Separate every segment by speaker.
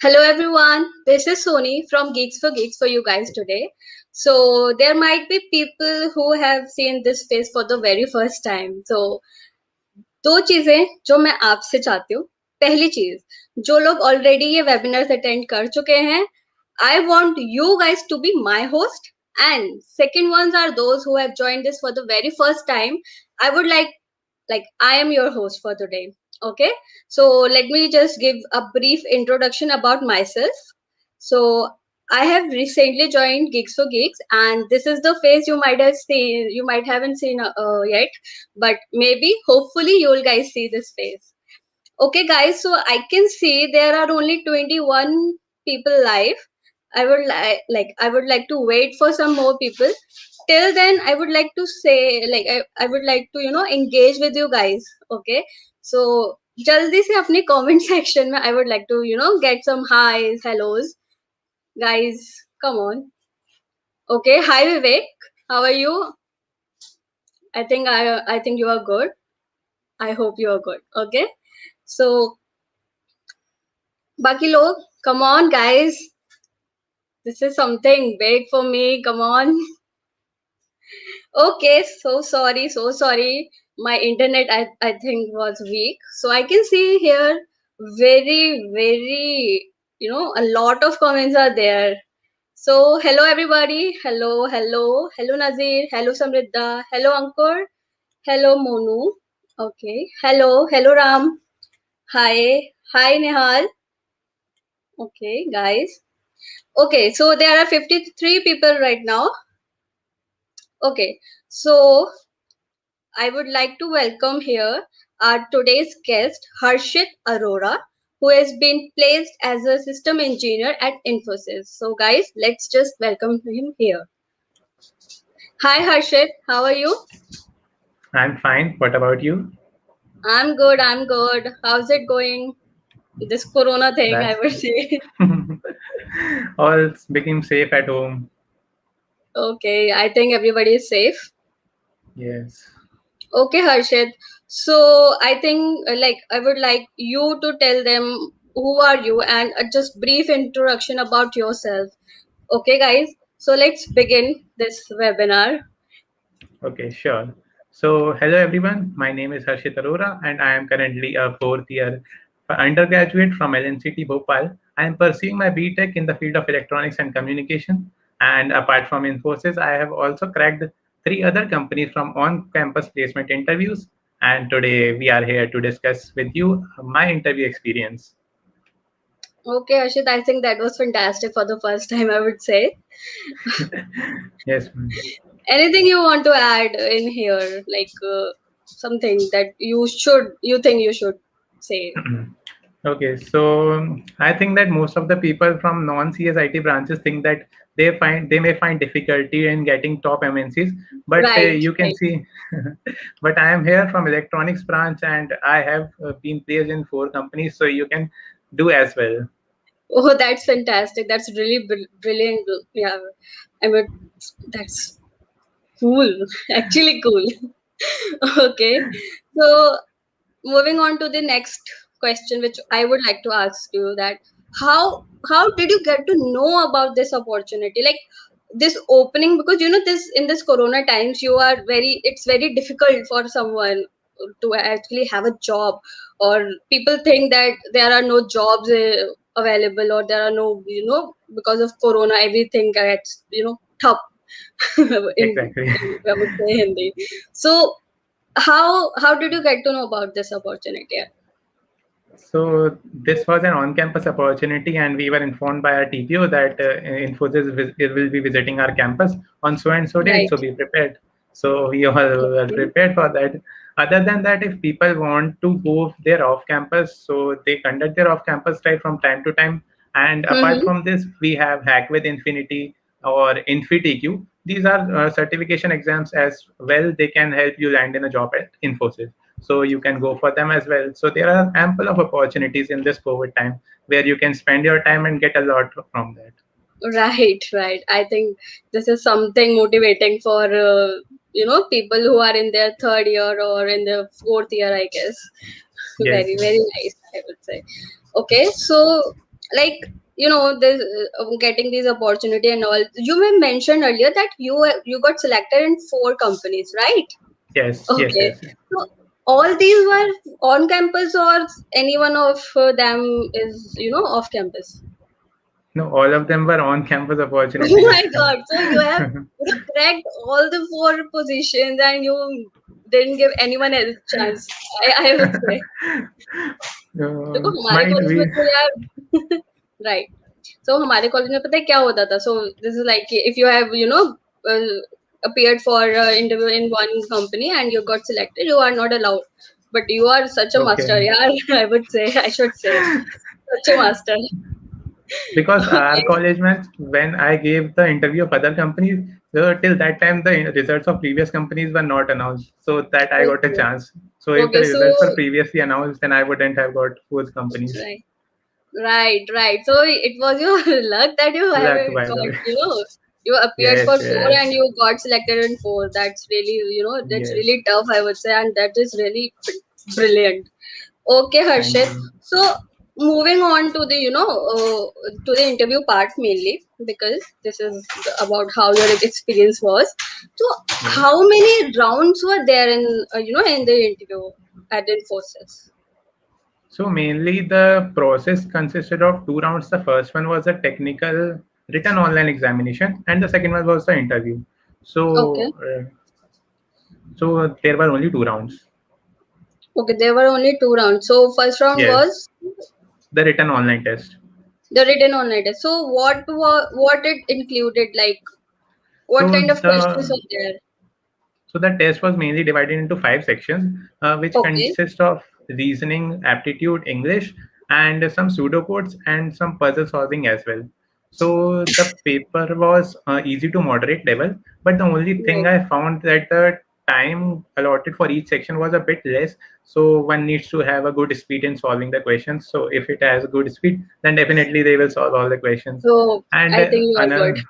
Speaker 1: Hello everyone, this is Sony from Geeks for you guys today. So there might be people who have seen this face for the very first time. So दो चीजें जो मैं आपसे चाहती हूँ. पहली चीज, जो लोग ऑलरेडी ये वेबिनार्स अटेंड कर चुके हैं, I want you guys to be my host. And second ones are those who have joined this for the very first time. I would like I am your host for today. Okay, so let me just give a brief introduction about myself. So I have recently joined Geeks, and this is the face you might have seen, you might haven't seen yet, but maybe hopefully you'll guys see this face. Okay, guys, so I can see there are only 21 people live. I would like to wait for some more people. Till then, I would like to say I would like to engage with you guys. Okay, so jaldi se apne comment section mein I would like to get some highs, hellos, guys. Come on. Okay, hi Vivek, how are you? I think you are good. I hope you are good. Okay, so Baki log, come on, guys. This is something big for me. Come on. Okay, so sorry. My internet, I think, was weak. So I can see here very, a lot of comments are there. So hello, everybody. Hello, Nazir. Hello, Samriddha. Hello, Ankur. Hello, Monu. Okay. Hello, Ram. Hi, Nihal. Okay, guys. Okay, so there are 53 people right now. Okay, so I would like to welcome here our today's guest, Harshit Arora, who has been placed as a system engineer at Infosys. So, guys, let's just welcome him here. Hi, Harshit. How are you?
Speaker 2: I'm fine. What about you?
Speaker 1: I'm good. I'm good. How's it going? This Corona thing, I
Speaker 2: That's
Speaker 1: would say.
Speaker 2: all became safe at home.
Speaker 1: Okay, I think everybody is safe.
Speaker 2: Yes.
Speaker 1: Okay, Harshit. So I think I would like you to tell them who are you and just brief introduction about yourself. Okay, guys. So let's begin this webinar.
Speaker 2: Okay, sure. So, hello everyone. My name is Harshit Arora, and I am currently a fourth year undergraduate from LNCT Bhopal. I am pursuing my BTech in the field of electronics and communication. And apart from Infosys, I have also cracked three other companies from on-campus placement interviews. And today we are here to discuss with you my interview experience.
Speaker 1: Okay, Harshit. I think that was fantastic for the first time. I would say.
Speaker 2: Yes, ma'am.
Speaker 1: Anything you want to add in here, something that you think you should say.
Speaker 2: Okay, so I think that most of the people from non-CSIT branches think that they may find difficulty in getting top MNCs, but
Speaker 1: Right,
Speaker 2: you can
Speaker 1: right.
Speaker 2: see, but I am here from electronics branch and I have been placed in four companies, so you can do as well.
Speaker 1: Oh, that's fantastic. That's really brilliant. Yeah, I mean, that's cool. Actually, cool. Okay. So moving on to the next question, which I would like to ask you, that how did you get to know about this opportunity, like this opening? Because this in this Corona times, it's very difficult for someone to actually have a job, or people think that there are no jobs available, or there are no, because of Corona everything gets tough.
Speaker 2: Exactly.
Speaker 1: I would say Hindi. So how did you get to know about this opportunity?
Speaker 2: So this was an on-campus opportunity, and we were informed by our TPO that Infosys it will be visiting our campus on so and so date.
Speaker 1: Right.
Speaker 2: So be prepared. So we all were
Speaker 1: Okay.
Speaker 2: prepared for that. Other than that, if people want to go there off-campus, so they conduct their off-campus drive from time to time. And apart
Speaker 1: Mm-hmm.
Speaker 2: from this, we have Hack with Infinity or InfyTQ. These are certification exams as well. They can help you land in a job at Infosys, so you can go for them as well. So there are ample of opportunities in this COVID time where you can spend your time and get a lot from that.
Speaker 1: Right. I think this is something motivating for people who are in their third year or in their fourth year, I guess.
Speaker 2: Yes,
Speaker 1: Very nice, I would say. Okay, so like this getting these opportunity and all. You may mentioned earlier that you got selected in 4 companies, right?
Speaker 2: Yes, yes,
Speaker 1: Okay.
Speaker 2: yes.
Speaker 1: So all these were on campus, or any one of them is off campus?
Speaker 2: No, all of them were on campus
Speaker 1: Oh my
Speaker 2: opportunities.
Speaker 1: God! So you have cracked all the 4 positions, and you didn't give anyone else chance. I would say. देखो हमारे
Speaker 2: Might
Speaker 1: college में
Speaker 2: be.
Speaker 1: तो यार right. So हमारे college में पता है क्या होता था? So this is like if you have uh, appeared for interview in one company and you got selected, you are not allowed. But you are such a
Speaker 2: Okay.
Speaker 1: master, yeah. I would say, I should say, such a master.
Speaker 2: Because our
Speaker 1: Okay,
Speaker 2: college meant when I gave the interview of other companies, till that time the results of previous companies were not announced, so that I got a
Speaker 1: okay,
Speaker 2: chance. So if the
Speaker 1: okay. So
Speaker 2: results were previously announced, then I wouldn't have got both companies.
Speaker 1: right. Right, right. So it was your luck that you have
Speaker 2: Luck, by the
Speaker 1: got,
Speaker 2: way.
Speaker 1: you appeared
Speaker 2: Yes,
Speaker 1: for 4
Speaker 2: yes,
Speaker 1: and you got selected in 4. That's really, that's
Speaker 2: yes.
Speaker 1: really tough, I would say, and that is really brilliant. Okay,
Speaker 2: Thank
Speaker 1: Harshit.
Speaker 2: you.
Speaker 1: So moving on to the, to the interview part mainly, because this is about how your experience was. So
Speaker 2: Yes.
Speaker 1: how many rounds were there in, in the interview at Infosys?
Speaker 2: So mainly the process consisted of 2 rounds. The first one was a technical written online examination, and the second one was the interview.
Speaker 1: Okay.
Speaker 2: So there were only 2 rounds.
Speaker 1: Okay, there were only 2 rounds. So first round
Speaker 2: Yes,
Speaker 1: was
Speaker 2: the written online test.
Speaker 1: the written online test. So what it included? Like what
Speaker 2: So
Speaker 1: kind of questions
Speaker 2: the
Speaker 1: are there?
Speaker 2: So the test was mainly divided into 5 sections, which
Speaker 1: Okay,
Speaker 2: consist of reasoning, aptitude, English, and some pseudocodes and some puzzle solving as well. So the paper was easy to moderate level, but the only thing
Speaker 1: right.
Speaker 2: I found that the time allotted for each section was a bit less. So one needs to have a good speed in solving the questions. So if it has good speed, then definitely they will solve all the questions.
Speaker 1: So
Speaker 2: And
Speaker 1: I think you are good.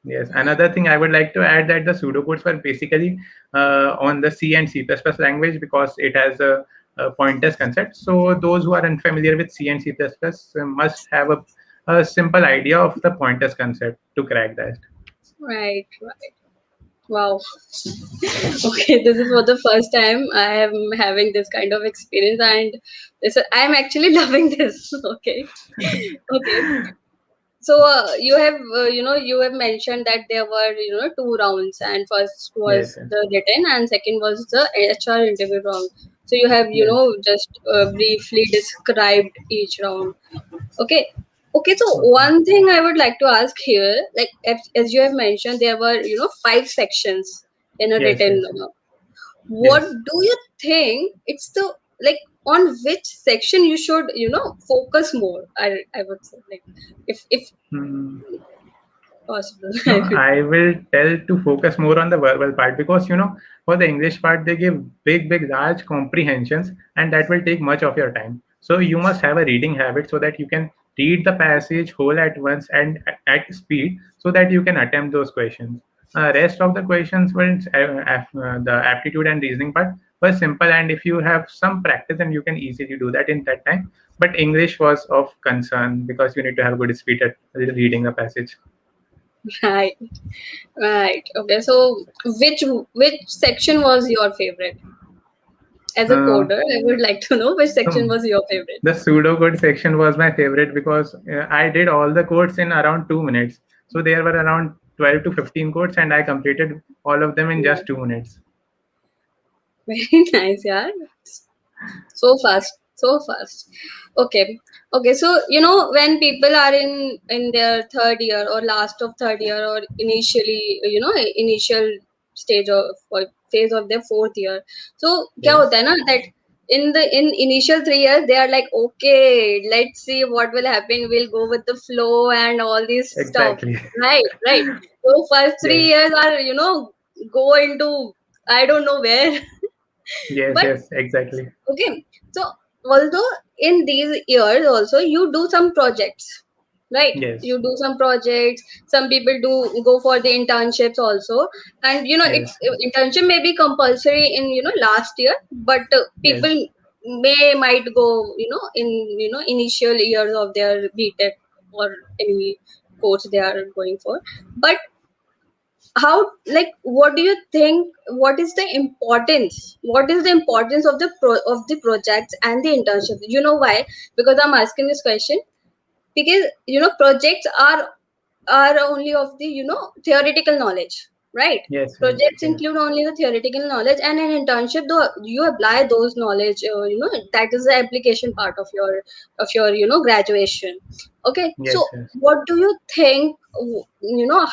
Speaker 2: yes, another thing I would like to add that the pseudocodes were basically on the C and C++ language because it has a pointers concept. So those who are unfamiliar with C and C++ must have a simple idea of the pointers concept to crack that.
Speaker 1: Right, right. Wow. Okay, this is for the first time I am having this kind of experience, and I am actually loving this. Okay, okay. So you have mentioned that there were 2 rounds, and first
Speaker 2: Yes,
Speaker 1: was
Speaker 2: yes,
Speaker 1: the written, and second was the HR interview round. So you have
Speaker 2: yes.
Speaker 1: just briefly described each round. Okay, okay. So
Speaker 2: Okay.
Speaker 1: one thing I would like to ask here, like as you have mentioned, there were 5 sections in a
Speaker 2: Yes,
Speaker 1: written.
Speaker 2: yes,
Speaker 1: What
Speaker 2: yes.
Speaker 1: do you think? It's the like on which section you should focus more. I would say like if
Speaker 2: Hmm.
Speaker 1: possible.
Speaker 2: No,
Speaker 1: I would.
Speaker 2: I will tell to focus more on the verbal part because for the English part they give big large comprehensions and that will take much of your time. So you must have a reading habit so that you can read the passage whole at once and at speed so that you can attempt those questions. Rest of the questions were the aptitude and reasoning part was simple and if you have some practice then you can easily do that in that time. But English was of concern because you need to have good speed at reading the passage.
Speaker 1: Right, right. Okay, so which section was your favorite? As a
Speaker 2: Uh,
Speaker 1: coder, I would like to know which section
Speaker 2: So
Speaker 1: was your favorite.
Speaker 2: the pseudocode section was my favorite because I did all the codes in around 2 minutes. So there were around 12 to 15 codes, and I completed all of them in
Speaker 1: Yeah,
Speaker 2: just 2 minutes.
Speaker 1: very nice, yeah. So fast, so fast. Okay, okay. So when people are in their third year or last of third year or initially initial stage of or phase of their fourth year, so क्या
Speaker 2: Yes,
Speaker 1: होता है ना that in initial 3 years they are like, okay, let's see what will happen, we'll go with the flow and all this stuff,
Speaker 2: exactly.
Speaker 1: right, right. So first three
Speaker 2: Yes,
Speaker 1: years are go into I don't know where.
Speaker 2: yes,
Speaker 1: But
Speaker 2: yes, exactly.
Speaker 1: okay, so although in these years also you do some projects, right?
Speaker 2: Yes,
Speaker 1: You do some projects. Some people do go for the internships also, and
Speaker 2: yes,
Speaker 1: it's internship may be compulsory in last year, but people
Speaker 2: yes,
Speaker 1: might go, in initial years of their BTech or any course they are going for. But how, like, what do you think, what is the importance of of the projects and the internship? You know why? Because I'm asking this question, because projects are only of the theoretical knowledge, right?
Speaker 2: Yes, yes,
Speaker 1: Projects
Speaker 2: yes,
Speaker 1: include only the theoretical knowledge, and an internship, though, you apply those knowledge, that is the application part of your graduation. Okay, so
Speaker 2: yes, yes.
Speaker 1: what do you think,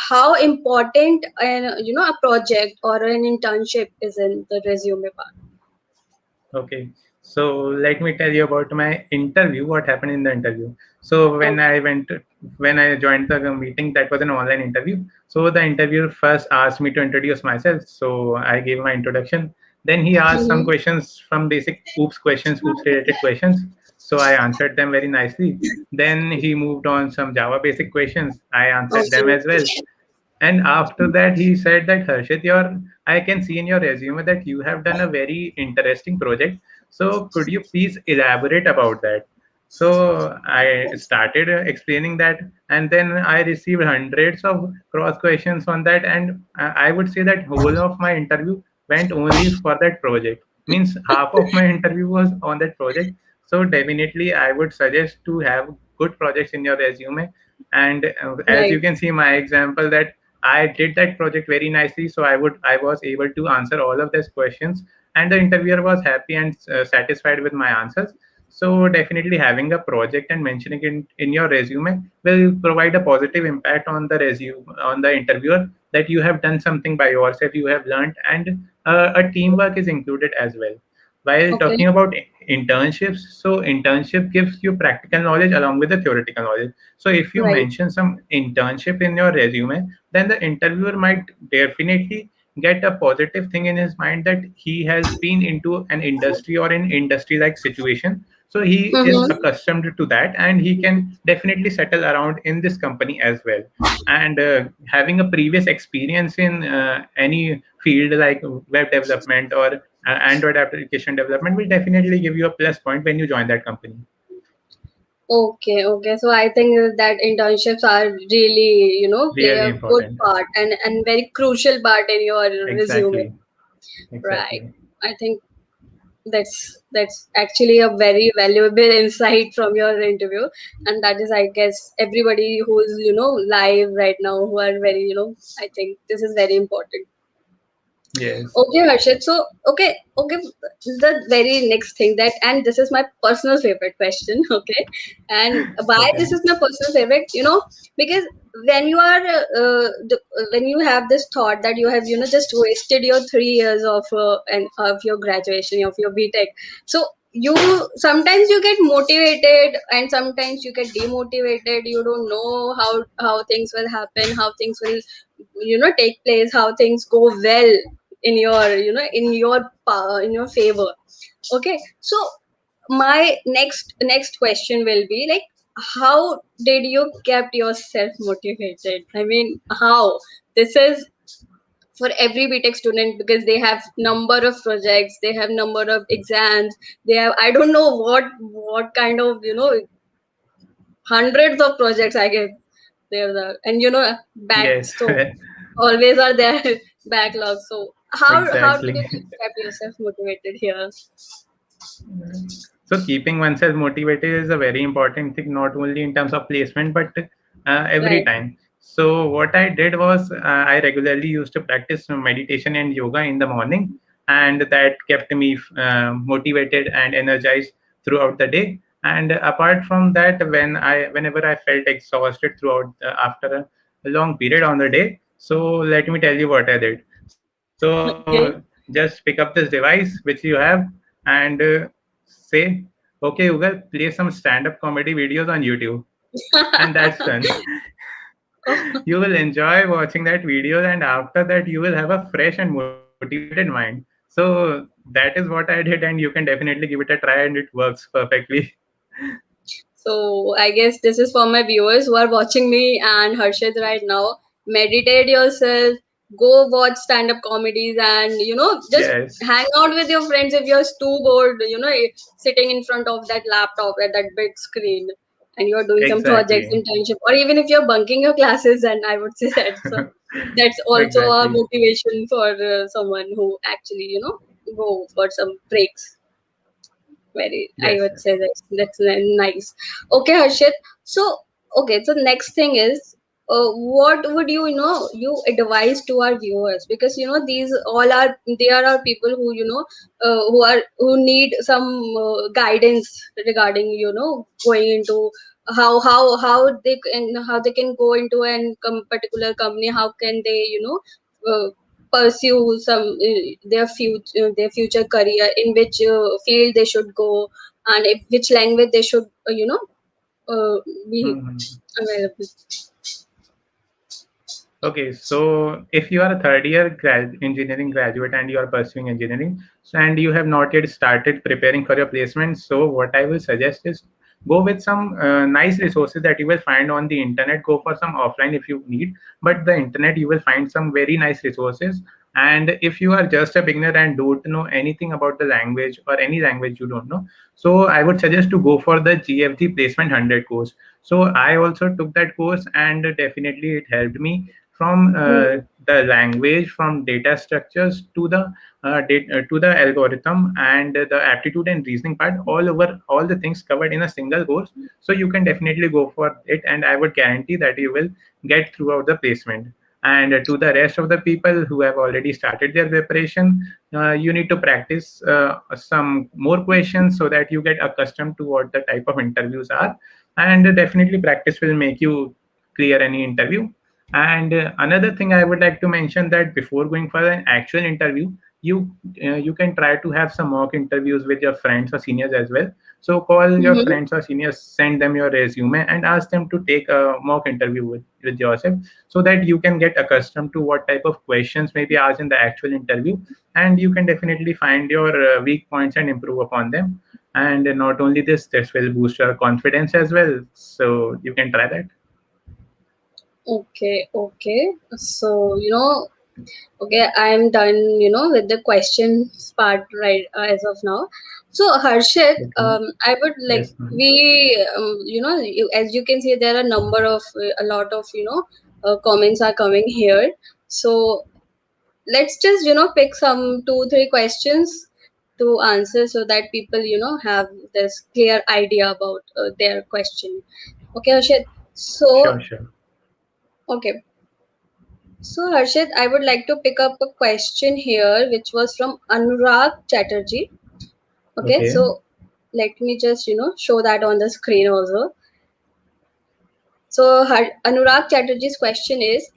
Speaker 1: how important a project or an internship is in the resume part?
Speaker 2: Okay, so let me tell you about my interview. What happened in the interview? So
Speaker 1: Okay.
Speaker 2: when I joined the meeting, that was an online interview. So the interviewer first asked me to introduce myself. So I gave my introduction. Then he asked some
Speaker 1: Mm-hmm.
Speaker 2: questions from basic oops related questions. So I answered them very nicely. Then he moved on some Java basic questions. I answered them as well.
Speaker 1: Okay.
Speaker 2: And after that, he said that Harshit, I can see in your resume that you have done a very interesting project. So could you please elaborate about that? So I started explaining that, and then I received hundreds of cross questions on that, and I would say that whole of my interview went only for that project. Means half of my interview was on that project. So definitely, I would suggest to have good projects in your resume. And as you
Speaker 1: Right.
Speaker 2: can see my example, that I did that project very nicely, so I was able to answer all of these questions, and the interviewer was happy and satisfied with my answers. So definitely having a project and mentioning it in your resume will provide a positive impact on the resume, on the interviewer, that you have done something by yourself, you have learned, and a teamwork is included as well. While
Speaker 1: Okay.
Speaker 2: talking about internships, so internship gives you practical knowledge along with the theoretical knowledge. So if you
Speaker 1: Right.
Speaker 2: mention some internship in your resume, then the interviewer might definitely get a positive thing in his mind, that he has been into an industry or an industry like situation. So he is
Speaker 1: Mm-hmm.
Speaker 2: accustomed to that, and he can definitely settle around in this company as well. And having a previous experience in any field like web development or Android application development will definitely give you a plus point when you join that company.
Speaker 1: Okay, okay. So I think that internships are really, play
Speaker 2: Really
Speaker 1: a good
Speaker 2: important.
Speaker 1: part and very crucial part in your resume.
Speaker 2: Exactly.
Speaker 1: Right.
Speaker 2: Exactly.
Speaker 1: I think that's actually a very valuable insight from your interview, and that is, I guess, everybody who is, live right now, who are very, I think this is very important.
Speaker 2: Yes.
Speaker 1: Okay, Harshit. So, okay, the very next thing that, and this is my personal favorite question, okay, and why
Speaker 2: Okay.
Speaker 1: this is my personal favorite, because when you are, when you have this thought that you have, just wasted your 3 years of and of your graduation, of your BTech, so you sometimes you get motivated and sometimes you get demotivated. You don't know how things will happen, how things will, take place, how things go well in your in your favor. Okay, so my next question will be like, how did you kept yourself motivated? I mean, how? This is for every BTech student, because they have number of projects, they have number of exams, they have, I don't know what kind of, hundreds of projects, I guess. There's a, and back,
Speaker 2: Yes.
Speaker 1: so always are there backlogs. So how did you
Speaker 2: Exactly.
Speaker 1: keep yourself motivated here?
Speaker 2: So keeping oneself motivated is a very important thing, not only in terms of placement, but every
Speaker 1: Right.
Speaker 2: time. So what I did was I regularly used to practice meditation and yoga in the morning, and that kept me motivated and energized throughout the day. And apart from that, whenever I felt exhausted throughout after a long period on the day, so let me tell you what I did. So
Speaker 1: Okay.
Speaker 2: just pick up this device which you have, and say, okay, Google, play some stand-up comedy videos on YouTube, and that's done. You will enjoy watching that video, and after that, you will have a fresh and motivated mind. So that is what I did, and you can definitely give it a try, and it works perfectly.
Speaker 1: So I guess this is for my viewers who are watching me and Harshit right now. Meditate yourself, go watch stand-up comedies and just
Speaker 2: Yes,
Speaker 1: hang out with your friends if you're too bored, sitting in front of that laptop at that big screen and you're doing some projects,
Speaker 2: exactly.
Speaker 1: internship, or even if you're bunking your classes, and I would say that's also a
Speaker 2: Exactly.
Speaker 1: motivation for someone who actually go for some breaks. Very, I
Speaker 2: Yes.
Speaker 1: would say that's nice. Okay, Harshit. So, okay, so next thing is, what would you advise to our viewers? Because these all are there are people who who need some guidance regarding going into how they can go into an particular company. How can they uh, pursue their future career, in which field they should go, and which language they should be
Speaker 2: Mhm.
Speaker 1: available.
Speaker 2: Okay, so if you are a third year engineering graduate and you are pursuing engineering, so and you have not yet started preparing for your placement, so what I will suggest is go with some nice resources that you will find on the internet. Go for some offline if you need, but the internet you will find some very nice resources. And if you are just a beginner and don't know anything about the language or any language you don't know, so I would suggest to go for the GFG Placement 100 course. So I also took that course and definitely it helped me from
Speaker 1: Hmm.
Speaker 2: the language, from data structures to the to the algorithm and the aptitude and reasoning part, all over all the things covered in a single course. So you can definitely go for it, and I would guarantee that you will get throughout the placement. And to the rest of the people who have already started their preparation, you need to practice some more questions so that you get accustomed to what the type of interviews are. And definitely practice will make you clear any interview. And another thing I would like to mention, that before going for an actual interview, you you can try to have some mock interviews with your friends or seniors as well. So call your
Speaker 1: Hmm.
Speaker 2: friends or seniors, send them your resume, and ask them to take a mock interview with yourself, so that you can get accustomed to what type of questions may be asked in the actual interview, and you can definitely find your weak points and improve upon them. And not only this will boost your confidence as well. So you can try that.
Speaker 1: Okay, okay. So, okay, I'm done, with the questions part right as of now. So, Harshit,
Speaker 2: Okay.
Speaker 1: I would like
Speaker 2: Yes, ma'am.
Speaker 1: as you can see, there are a lot of, comments are coming here. So, let's just, pick some two, three questions to answer so that people, have this clear idea about their question. Okay, Harshit. So,
Speaker 2: Sure, sure.
Speaker 1: okay. So, Harshit, I would like to pick up a question here, which was from Anurag Chatterjee. Okay,
Speaker 2: Okay.
Speaker 1: so let me just, show that on the screen also. So, Anurag Chatterjee's question is,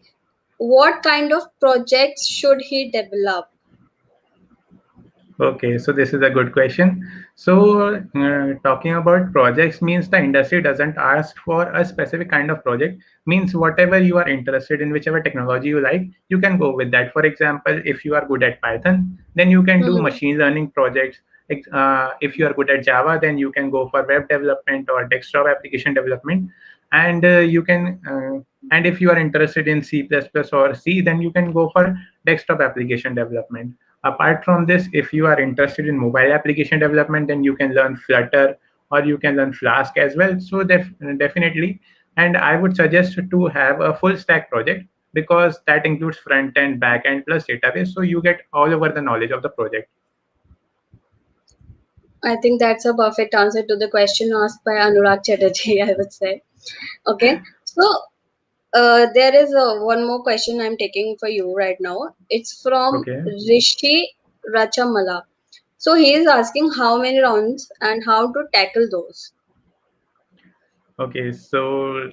Speaker 1: what kind of projects should he develop?
Speaker 2: Okay, so this is a good question. So, talking about projects means the industry doesn't ask for a specific kind of project. Means whatever you are interested in, whichever technology you like, you can go with that. For example, if you are good at Python, then you can do
Speaker 1: Hmm.
Speaker 2: machine learning projects. If you are good at Java, then you can go for web development or desktop application development. And you can, and if you are interested in C++ or C, then you can go for desktop application development. Apart from this, if you are interested in mobile application development, then you can learn Flutter or you can learn Flask as well. So definitely, and I would suggest to have a full stack project, because that includes front end, back end plus database. So you get all over the knowledge of the project.
Speaker 1: I think that's a perfect answer to the question asked by Anurag Chatterjee, I would say. Okay, so there is one more question I'm taking for you right now. It's from
Speaker 2: Okay.
Speaker 1: Rishi Rachamala. So he is asking how many rounds and how to tackle those.
Speaker 2: Okay, so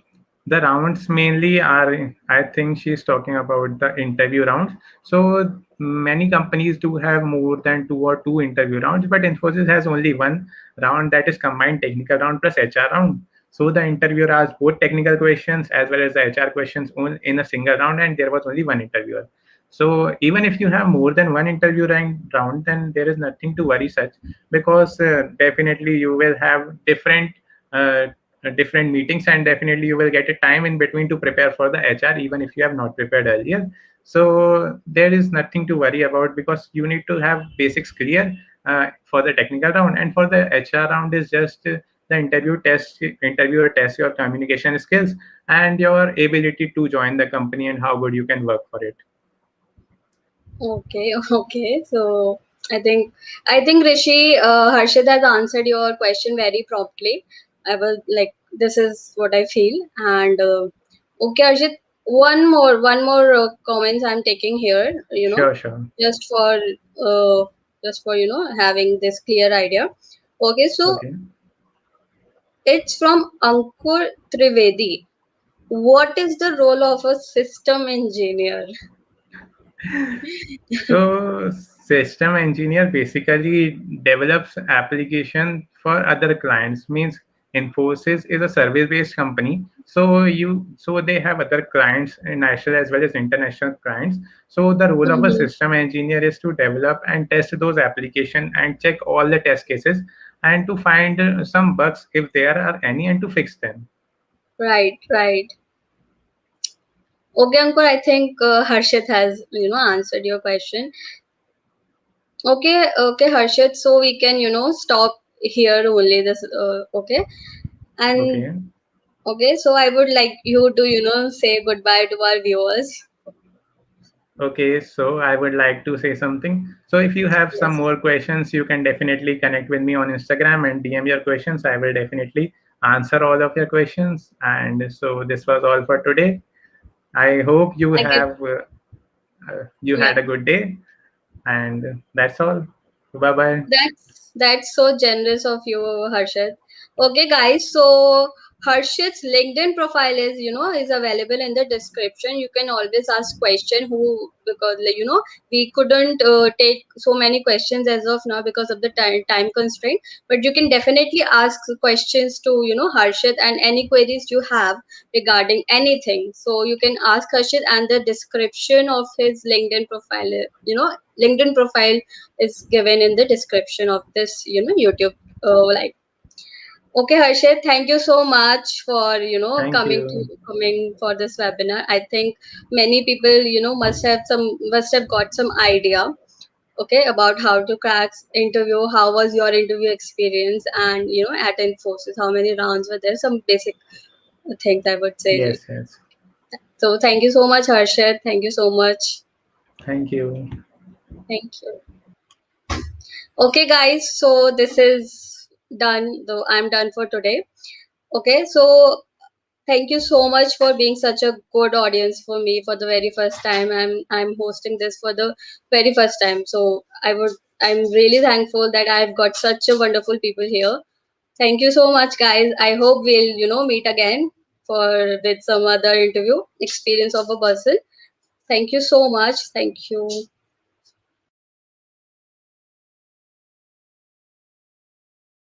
Speaker 2: the rounds mainly are, I think she's talking about the interview rounds. So many companies do have more than two or two interview rounds, but Infosys has only one round, that is combined technical round plus HR round. So the interviewer asked both technical questions as well as the HR questions in a single round, and there was only one interviewer. So even if you have more than one interview round, then there is nothing to worry such, because definitely you will have different uh, different meetings, and definitely you will get a time in between to prepare for the HR even if you have not prepared earlier. So there is nothing to worry about because you need to have basics clear for the technical round, and for the HR round is just the interviewer test your communication skills and your ability to join the company and how good you can work for it.
Speaker 1: Okay, okay. So I think Rishi, Harshit has answered your question very promptly. I will like this is what I feel. And okay, Harshit, one more comments I'm taking here.
Speaker 2: Sure, sure.
Speaker 1: Just for having this clear idea. Okay, so
Speaker 2: Okay.
Speaker 1: it's from Ankur Trivedi. What is the role of a system engineer?
Speaker 2: So system engineer basically develops application for other clients. Means Infosys is a service-based company. So they have other clients, national as well as international clients. So the role of a
Speaker 1: Mhm.
Speaker 2: system engineer is to develop and test those application and check all the test cases and to find some bugs if there are any and to fix them.
Speaker 1: Right, right. Okay, Ankur, I think Harshit has, answered your question. Okay, okay, Harshit. So we can, stop here only this, okay? And
Speaker 2: Okay.
Speaker 1: okay, so I would like you to, say goodbye to our viewers.
Speaker 2: Okay, so I would like to say something. So if you have some
Speaker 1: Yes.
Speaker 2: more questions, you can definitely connect with me on Instagram and DM your questions. I will definitely answer all of your questions. And so this was all for today. I hope
Speaker 1: Thank you.
Speaker 2: you
Speaker 1: Yeah.
Speaker 2: had a good day, and that's all. Bye bye.
Speaker 1: That's so generous of you, Harshit. Okay, guys. So Harshit's LinkedIn profile is is available in the description. You can always ask question who because like, we couldn't take so many questions as of now because of the time constraint. But you can definitely ask questions to Harshit and any queries you have regarding anything. So you can ask Harshit and the description of his LinkedIn profile. LinkedIn profile is given in the description of this YouTube live. Okay, Harshit, thank you so much for
Speaker 2: Thank you.
Speaker 1: coming for this webinar. I think many people must have got some idea, okay, about how to crack interview. How was your interview experience? And at Infosys, how many rounds were there? Some basic things I would say.
Speaker 2: Yes, yes.
Speaker 1: So thank you so much, Harshit. Thank you so much.
Speaker 2: Thank you.
Speaker 1: Thank you. Okay, guys. So this is done. Though I'm done for today. Okay, so thank you so much for being such a good audience for me for the very first time. I'm hosting this for the very first time. So I'm really thankful that I've got such a wonderful people here. Thank you so much, guys. I hope we'll meet again for with some other interview experience of a person. Thank you so much. Thank you.